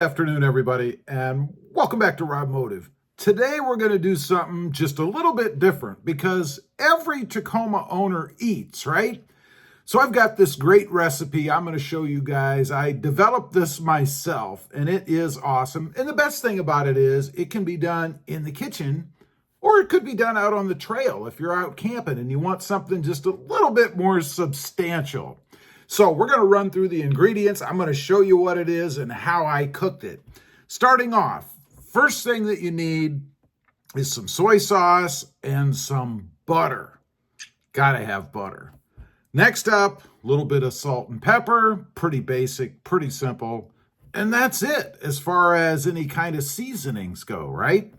Afternoon, everybody, and welcome back to RobMotive. Today we're going to do something just a little bit different because every Tacoma owner eats, right? So I've got this great recipe I'm going to show you guys. I developed this myself and it is awesome. And the best thing about it is it can be done in the kitchen or it could be done out on the trail if you're out camping and you want something just a little bit more substantial. So we're going to run through the ingredients. I'm going to show you what it is and how I cooked it. Starting off, first thing that you need is some soy sauce and some butter. Gotta have butter. Next up, a little bit of salt and pepper. Pretty basic, pretty simple. And that's it as far as any kind of seasonings go, right?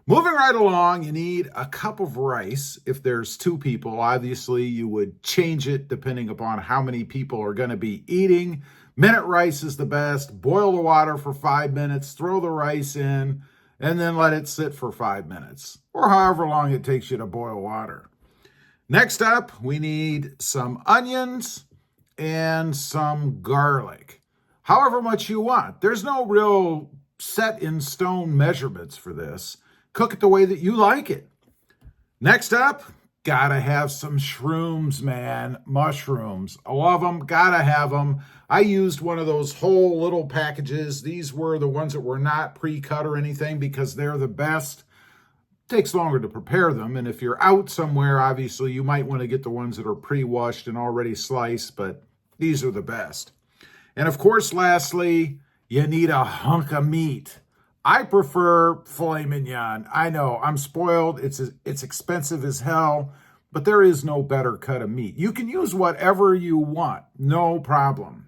Moving right along, you need a cup of rice. If there's two people, obviously you would change it depending upon how many people are going to be eating. Minute rice is the best. Boil the water for 5 minutes, throw the rice in, and then let it sit for 5 minutes, or however long it takes you to boil water. Next up, we need some onions and some garlic. However much you want. There's no real set in stone measurements for this. Cook it the way that you like it. Next up, gotta have some shrooms, man. Mushrooms. I love them. Gotta have them. I used one of those whole little packages. These were the ones that were not pre-cut or anything because they're the best. Takes longer to prepare them. And if you're out somewhere, obviously, you might want to get the ones that are pre-washed and already sliced, but these are the best. And of course, lastly, you need a hunk of meat. I prefer filet mignon. I know, I'm spoiled. It's expensive as hell, but there is no better cut of meat. You can use whatever you want, no problem.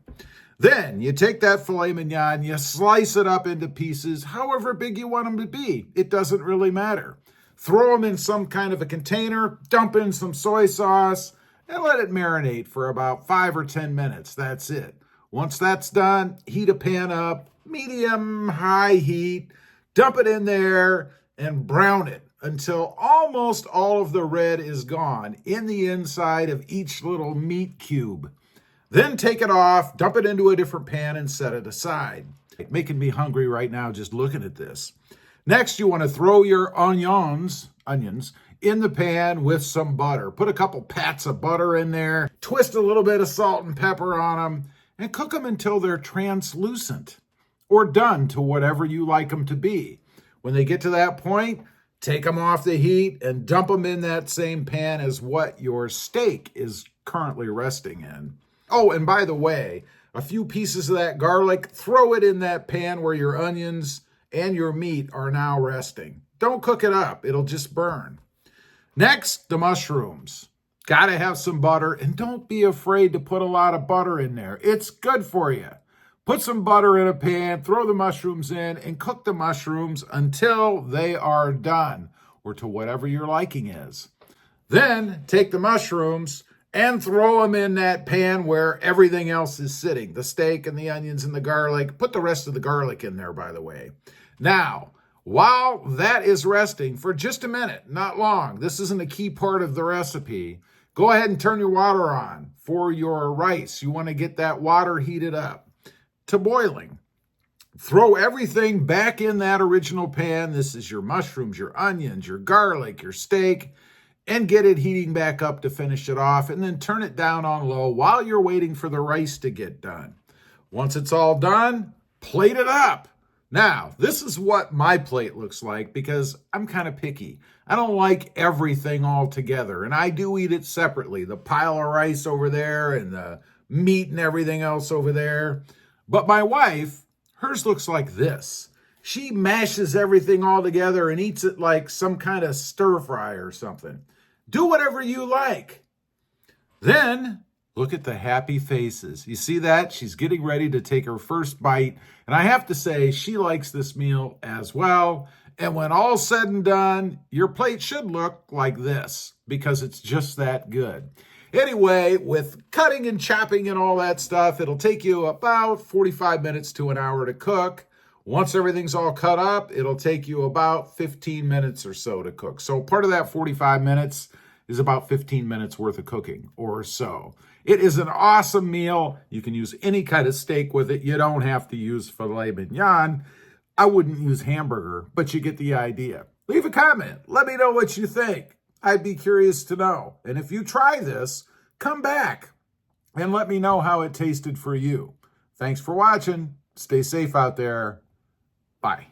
Then you take that filet mignon, you slice it up into pieces, however big you want them to be. It doesn't really matter. Throw them in some kind of a container, dump in some soy sauce, and let it marinate for about 5 or 10 minutes. That's it. Once that's done, heat a pan up, medium high heat, dump it in there and brown it until almost all of the red is gone in the inside of each little meat cube. Then take it off, dump it into a different pan and set it aside. Making me hungry right now just looking at this. Next, you want to throw your onions in the pan with some butter. Put a couple pats of butter in there, twist a little bit of salt and pepper on them, and cook them until they're translucent or done to whatever you like them to be. When they get to that point, take them off the heat and dump them in that same pan as what your steak is currently resting in. Oh, and by the way, a few pieces of that garlic, throw it in that pan where your onions and your meat are now resting. Don't cook it up, it'll just burn. Next, the mushrooms. Gotta have some butter, and don't be afraid to put a lot of butter in there. It's good for you. Put some butter in a pan, throw the mushrooms in, and cook the mushrooms until they are done, or to whatever your liking is. Then take the mushrooms and throw them in that pan where everything else is sitting, the steak and the onions and the garlic. Put the rest of the garlic in there, by the way. Now, while that is resting for just a minute, not long, this isn't a key part of the recipe, go ahead and turn your water on for your rice. You want to get that water heated up to boiling. Throw everything back in that original pan. This is your mushrooms, your onions, your garlic, your steak, and get it heating back up to finish it off, and then turn it down on low while you're waiting for the rice to get done. Once it's all done, plate it up. Now, this is what my plate looks like because I'm kind of picky. I don't like everything all together, and I do eat it separately. The pile of rice over there and the meat and everything else over there. But my wife, hers looks like this. She mashes everything all together and eats it like some kind of stir fry or something. Do whatever you like. Then, look at the happy faces. You see that? She's getting ready to take her first bite. And I have to say, she likes this meal as well. And when all's said and done, your plate should look like this because it's just that good. Anyway, with cutting and chopping and all that stuff, it'll take you about 45 minutes to an hour to cook. Once everything's all cut up, it'll take you about 15 minutes or so to cook. So part of that 45 minutes is about 15 minutes worth of cooking or so. It is an awesome meal. You can use any kind of steak with it. You don't have to use filet mignon. I wouldn't use hamburger, but you get the idea. Leave a comment. Let me know what you think. I'd be curious to know. And if you try this, come back and let me know how it tasted for you. Thanks for watching. Stay safe out there. Bye.